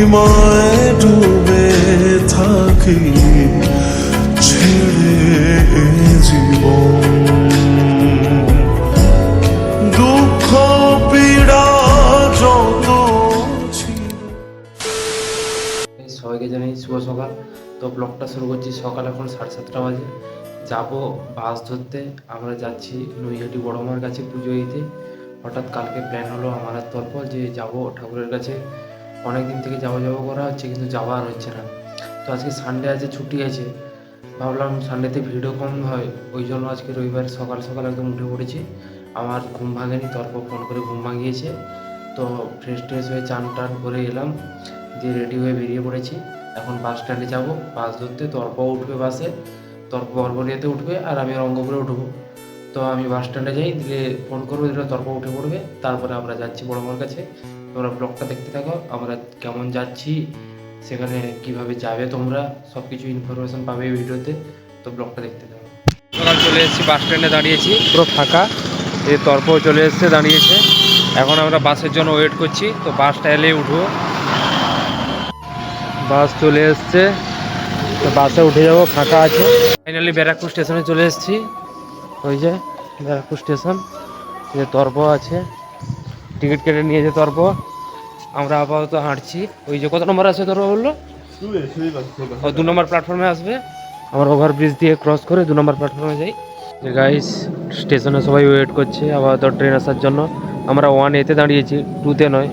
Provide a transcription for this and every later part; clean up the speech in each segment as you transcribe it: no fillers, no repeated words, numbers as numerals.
অনিমায় ডুবে থাকি ছেড়ে জীবন, দুঃখ পীড়া যত ছিল। সবাইকে জানাই শুভ সকাল। তো ব্লগটা শুরু করছি সকাল এখন 7:30 বাজে। যাবো বাস ধরতে, আমরা যাচ্ছি নৈহাটি বড় মার কাছে পুজো দিতে। হঠাৎ কালকে প্ল্যান হলো আমার তরফ যে যাব ঠাকুরের কাছে। অনেক দিন থেকে যাবো করা হচ্ছে, কিন্তু যাওয়া আর হচ্ছে না। তো আজকে সানডে আছে, ছুটি আছে, ভাবলাম সানডেতে ভিড়ও কম হয়, ওই জন্য আজকে রবিবার সকাল সকাল একদম উঠে পড়েছি। আমার ঘুম ভাঙেনি, তরফ ফোন করে ঘুম ভাঙিয়েছে। তো ফ্রেশ হয়ে চান টান করে এলাম, দিয়ে রেডি হয়ে বেরিয়ে পড়েছি। এখন বাস স্ট্যান্ডে যাবো বাস ধরতে। তর্পও উঠবে বাসে, তর্প বরবরিয়াতে উঠবে আর আমি রঙ্গপুরে উঠবো। তো আমি বাস স্ট্যান্ডে যাই, দিলে ফোন করবো, দিলে তর্প উঠে পড়বে। তারপরে আমরা যাচ্ছি বড় মার কাছে। তোমরা ব্লগটা দেখতে থাকো, আমরা কেমন যাচ্ছি, সেখানে কিভাবে যাবে তোমরা সব কিছু ইনফরমেশন পাবে এই ভিডিওতে। তো ব্লগটা দেখতে থাকো। সকাল চলে এসেছি, বাস স্ট্যান্ডে দাঁড়িয়েছি, পুরো ফাঁকা। এই তর্পও চলে এসছে, দাঁড়িয়েছে। এখন আমরা বাসের জন্য ওয়েট করছি। তো বাসটা এলেই উঠবো। বাস চলে এসছে, তো বাসে উঠে যাবো, ফাঁকা আছে। ফাইনালি ব্যারাকপুর স্টেশনে চলে এসেছি। ওই যে ব্যারাকপুর স্টেশন, যে তর্প আছে, টিকিট কেটে নিয়েছে তর্প। আমরা আপাতত হাঁটছি। ওই যে কত নম্বর আছে তর্প বললো, ও 2 নম্বর প্ল্যাটফর্মে আসবে। আমরা ওভারব্রিজ দিয়ে ক্রস করে 2 নম্বর প্ল্যাটফর্মে যাই। যে গাইস স্টেশনে সবাই ওয়েট করছে আপাতত ট্রেন আসার জন্য। আমরা 1A-তে দাঁড়িয়েছি, 2-তে নয়।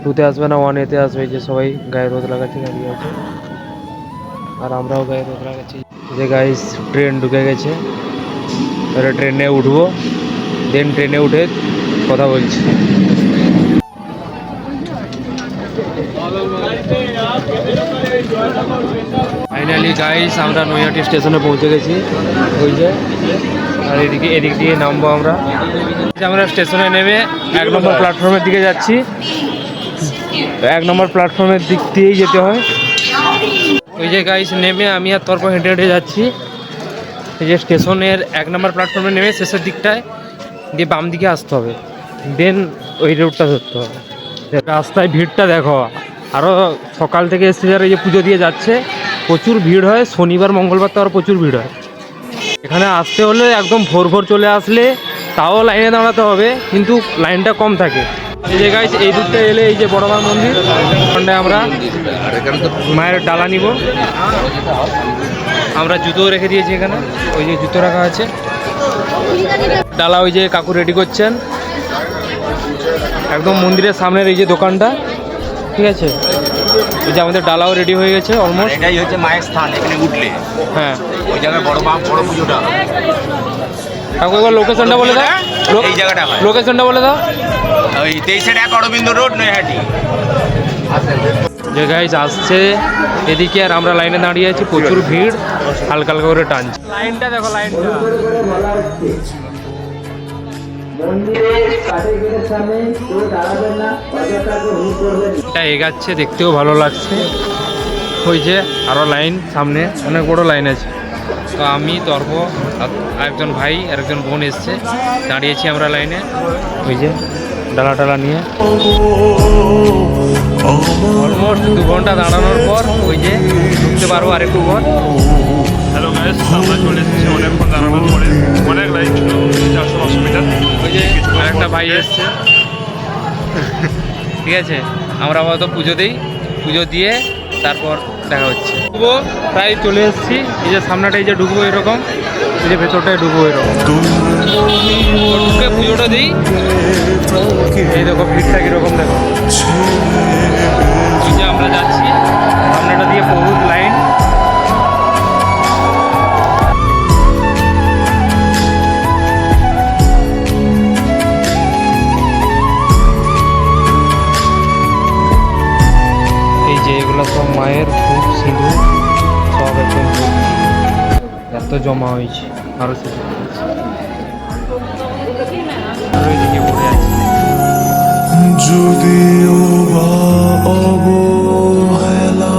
2-তে আসবে না, 1A-তে আসবে। যে সবাই গায়ে রোদ লাগাচ্ছে, দাঁড়িয়ে আছে, আর আমরাও গায়ে রোদ লাগাচ্ছি। যে গাইস ট্রেন ঢুকে গেছে, এবারে ট্রেনে উঠবো, দেন ট্রেনে উঠে কথা বলছি। ফাইনালি গাইস আমরা নৈহাটি স্টেশনে পৌঁছে গেছি। ওই যে, আর এদিক দিয়ে নামবো আমরা। আমরা স্টেশনে নেমে 1 নম্বর প্ল্যাটফর্মের দিকে যাচ্ছি। 1 নম্বর প্ল্যাটফর্মের দিক দিয়েই যেতে হয়। ওই যে গাইস নেমে আমি আর তর্প হেঁটে হেঁটে যাচ্ছি। এই যে স্টেশনের 1 নম্বর প্ল্যাটফর্মে নেমে শেষের দিকটায় দিয়ে বাম দিকে আসতে হবে, দেন ওই রুটটা ধরতে হবে। রাস্তায় ভিড়টা দেখো, আরও সকাল থেকে এসে যারা এই যে পুজো দিয়ে যাচ্ছে, প্রচুর ভিড় হয়। শনিবার মঙ্গলবার তো আরও প্রচুর ভিড় হয়। এখানে আসতে হলে একদম ভোর চলে আসলে তাও লাইনে দাঁড়াতে হবে, কিন্তু লাইনটা কম থাকে। এই যে গাইস এই দিকটা এলে এই যে বড় মার মন্দির, ওখানে আমরা মায়ের ডালা নিব। আমরা জুতো রেখে দিয়েছি এখানে, ওই যে জুতো রাখা আছে, ডালা ওই যে কাকু রেডি করছেন একদম মন্দিরের সামনের এই যে দোকানটা, ঠিক আছে। এই যে আমাদের ডালাও রেডি হয়ে গেছে অলমোস্ট। এটাই হচ্ছে মায়ের স্থান, এখানে উঠলে হ্যাঁ ওই জায়গায় বড় পুজোটা। কাকু একবার লোকেশনটা বলে দাও। এই জায়গাটা হয়, লোকেশনটা বলে দাও। ওই 23-1 অরবিন্দ রোড, নৈহাটি। যে গাইস আসছে এদিকে, আর আমরা লাইনে দাঁড়িয়ে আছি, প্রচুর ভিড়, হালকা হালকা করে টানছে। লাইনটা দেখো, লাইনটা এটা এগাচ্ছে, দেখতেও ভালো লাগছে। ওই যে আরো লাইন, সামনে অনেক বড় লাইন আছে। তো আমি তর্প আর একজন ভাই আর একজন বোন এসছে, দাঁড়িয়েছি আমরা লাইনে। ওই যে ডালা নিয়ে অলমোস্ট 2 ঘন্টা দাঁড়ানোর পর ওই যে ঢুকতে পারবো আরেকটু পর। হ্যালো গাইস, আমরা চলে এসেছি অনেকক্ষণ দাঁড়ানোর পরে। অনেক লাইন ছিল, 400-500 মিটার। ওই যে আরেকটা ভাই এসছে, ঠিক আছে। আমরা আপাতত পুজো দিই, পুজো দিয়ে তারপর দেখা হচ্ছে। ঢুকবো, প্রায় চলে এসেছি। এই যে সামনেটা এই যে ঢুকবো এরকম, এই যে ভেতরটায় ঢুকবো এরকম, ঢুকে পুজোটা দিই। এই দেখো ভিড়টা কীরকম দেখো। এই যে আমরা যাচ্ছি, সামনেটা দিয়ে বহুত লাইন। এই যে এগুলো সব মায়ের ফুল, সিঁদুর সব একদম এত জমা হয়েছে। আরো ওইদিকে পড়ে আছে। যদিও বা অবহেলা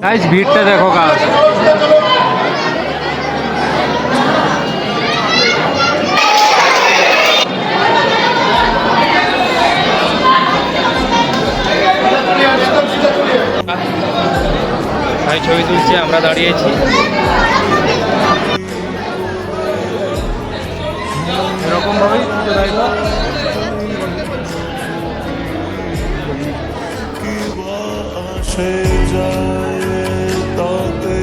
গাইস ভিড়টা দেখো গাছ, ভাই ছবি তুলছে, আমরা দাঁড়িয়েছি। এরকমভাবেই পুজো দেয় না? সে যায় তাতে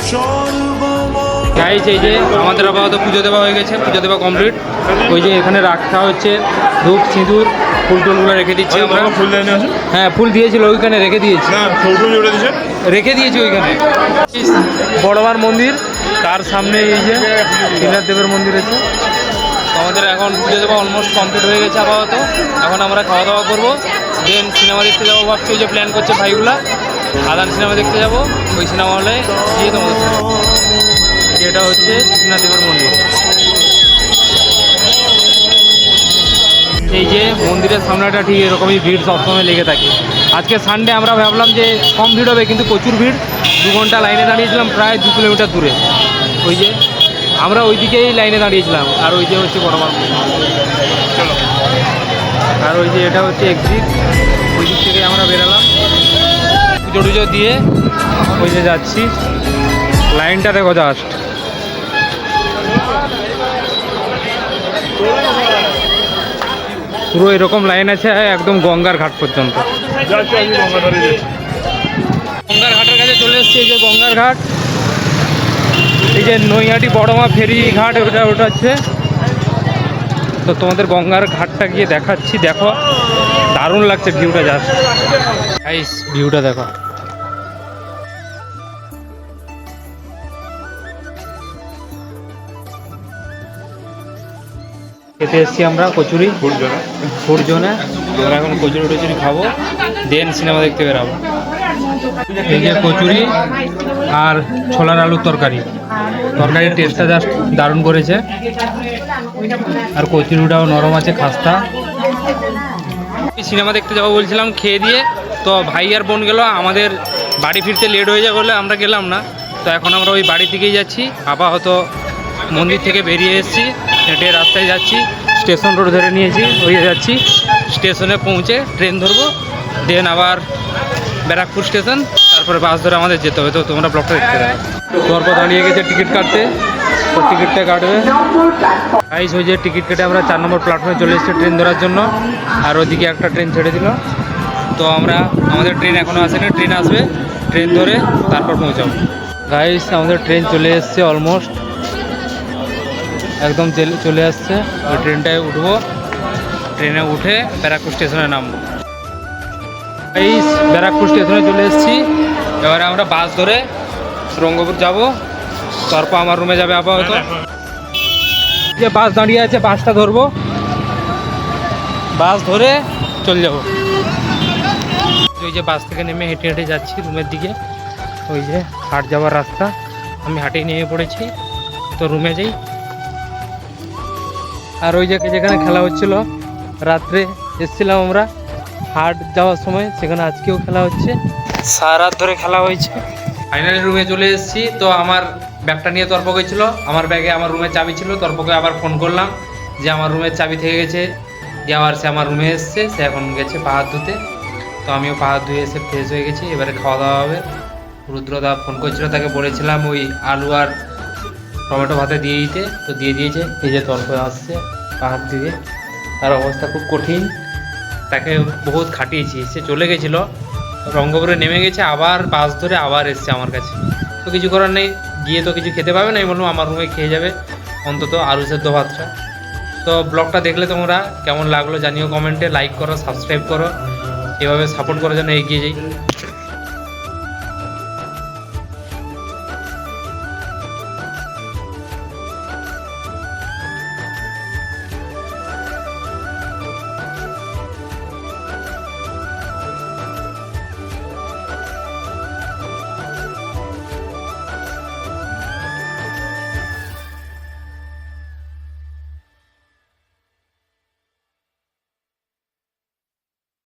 সর্বময় গাইজ এই যে আমাদের আপাতত পুজো দেওয়া হয়ে গেছে, পুজো দেওয়া কমপ্লিট। ওই যে এখানে রাখা হচ্ছে ধূপ সিঁদুর ফুল টুলগুলো রেখে দিচ্ছি আমরা। ফুল লাইনে আছে হ্যাঁ ফুল দিয়েছিল ওইখানে রেখে দিয়েছি, না ফুল জুড়ে দিছে রেখে দিয়েছি ওইখানে। বড়মার মন্দির, তার সামনে এই যে শ্রীনাথ দেবের মন্দির আছে। তো আমাদের এখন পুজো দেওয়া অলমোস্ট কমপ্লিট হয়ে গেছে আপাতত। এখন আমরা খাওয়া দাওয়া করবো, দেন সিনেমা দেখতে যাবো ভাবছি। ওই যে প্ল্যান করছে ভাইগুলা, আদান সিনেমা দেখতে যাবো। ওই সিনেমা হলে গিয়ে তোমাদের সাথে, যেটা হচ্ছে শ্রীনাথ দেবের মন্দির। এই যে মন্দিরের সামনেটা ঠিক এরকমই ভিড় সবসময় লেগে থাকে। আজকে সানডে আমরা ভাবলাম যে কম ভিড় হবে, কিন্তু প্রচুর ভিড়। 2 ঘন্টা লাইনে দাঁড়িয়েছিলাম প্রায় 2 কিলোমিটার দূরে। ওই যে আমরা ওই দিকেই লাইনে দাঁড়িয়েছিলাম, আর ওই যে হচ্ছে বড়মার মন্দির। আর ওই যে এটা হচ্ছে এক্সিট, ওই দিক থেকে আমরা বেরোলাম। পুজো টুজো দিয়ে ওই যে যাচ্ছি। লাইনটা দেখো জাস্ট, পুরো এরকম লাইন আছে একদম গঙ্গার ঘাট পর্যন্ত। যাচ্ছি আমি গঙ্গাধারে যাচ্ছি। গঙ্গার ঘাটের কাছে চলে এসেছি। এই যে গঙ্গার ঘাট, এই যে নৈহাটি বড়মা ফেরি ঘাট, ওটা হচ্ছে। তো তোমাদের গঙ্গার ঘাটটা গিয়ে দেখাচ্ছি। দেখো দারুণ লাগছে ভিউটা, জাস্ট গাইস ভিউটা দেখো। খেতে এসেছি আমরা কচুরি, ফুটজনে। আমরা এখন কচুরি টচুরি খাবো, দেন সিনেমা দেখতে বেরাবো। এই যে কচুরি আর ছোলার আলুর তরকারি, তরকারির টেস্টটা জাস্ট দারুণ করেছে। আর কচুরিটাও নরম আছে, খাস্তা। সিনেমা দেখতে যাবো বলছিলাম খেয়ে দিয়ে, তো ভাই আর বোন গেল। আমাদের বাড়ি ফিরতে লেট হয়ে যাবে বলে আমরা গেলাম না। তো এখন আমরা ওই বাড়ি থেকেই যাচ্ছি। আপাতত মন্দির থেকে বেরিয়ে এসেছি, হেঁটে রাস্তায় যাচ্ছি। স্টেশন রোড ধরে নিয়েছি, ওই যাচ্ছি। স্টেশনে পৌঁছে ট্রেন ধরবো, দেন আবার ব্যারাকপুর স্টেশন, তারপরে বাস ধরে আমাদের যেতে হবে। তো তোমরা ব্লগটা দেখতে পাবে। তারপর দাঁড়িয়ে গেছে টিকিট কাটতে, তো টিকিটটা কাটবে। গাইস ওই যে টিকিট কেটে আমরা 4 নম্বর প্ল্যাটফর্মে চলে এসেছি ট্রেন ধরার জন্য। আর ওইদিকে একটা ট্রেন ছেড়ে দিল। তো আমাদের ট্রেন এখনও আসেনি, ট্রেন আসবে, ট্রেন ধরে তারপর পৌঁছাবো। গাইস আমাদের ট্রেন চলে এসছে, অলমোস্ট একদম চলে আসছে। ওই ট্রেনটায় উঠবো, ট্রেনে উঠে ব্যারাকপুর স্টেশনে নামবো। এই ব্যারাকপুর স্টেশনে চলে এসেছি। এবারে আমরা বাস ধরে রঙ্গপুর যাব, তারপর আমার রুমে যাবে আপাতত। যে বাস দাঁড়িয়ে আছে, বাসটা ধরবো, বাস ধরে চলে যাব। ওই যে বাস থেকে নেমে হেঁটে হেঁটে যাচ্ছি রুমের দিকে। ওই যে হাট যাওয়ার রাস্তা, আমি হাটেই নেমে পড়েছি। তো রুমে যাই। আর ওই যে যেখানে খেলা হচ্ছিল রাত্রে এসেছিলাম আমরা হাট যাওয়ার সময়, সেখানে আজকেও খেলা হচ্ছে, সারা রাত ধরে খেলা হয়েছে। ফাইনালি রুমে চলে এসেছি। তো আমার ব্যাগটা নিয়ে তর্ক হয়েছিল, আমার ব্যাগে আমার রুমের চাবি ছিল। তর্পকে আবার ফোন করলাম যে আমার রুমের চাবি থেকে গেছে, দিয়ে আবার সে আমার রুমে এসছে। সে এখন গেছে পা হাত ধুতে। তো আমিও পা হাত ধুয়ে এসে ফ্রেশ হয়ে গেছি। এবারে খাওয়া দাওয়া হবে। রুদ্রদা ফোন করছিল, তাকে বলেছিলাম ওই আলু আর টমেটো ভাতে দিয়ে দিতে, তো দিয়ে দিয়েছে। এই যে তর্ক আসছে পা হাত ধুয়ে, তার অবস্থা খুব কঠিন, তাকে বহুত খাটিয়েছি। সে চলে গেছিলো, রঙ্গপুরে নেমে গেছে, আবার বাস ধরে আবার এসছে আমার কাছে। তো কিছু করার নেই, গিয়ে তো কিছু খেতে পাবে না। আমি বললাম আমার রুমে খেয়ে যাবে অন্তত আলু সেদ্ধ ভাতটা। তো ব্লগটা দেখলে তোমরা কেমন লাগলো জানিও কমেন্টে, লাইক করো, সাবস্ক্রাইব করো, এভাবে সাপোর্ট করার জন্য এগিয়ে যাই।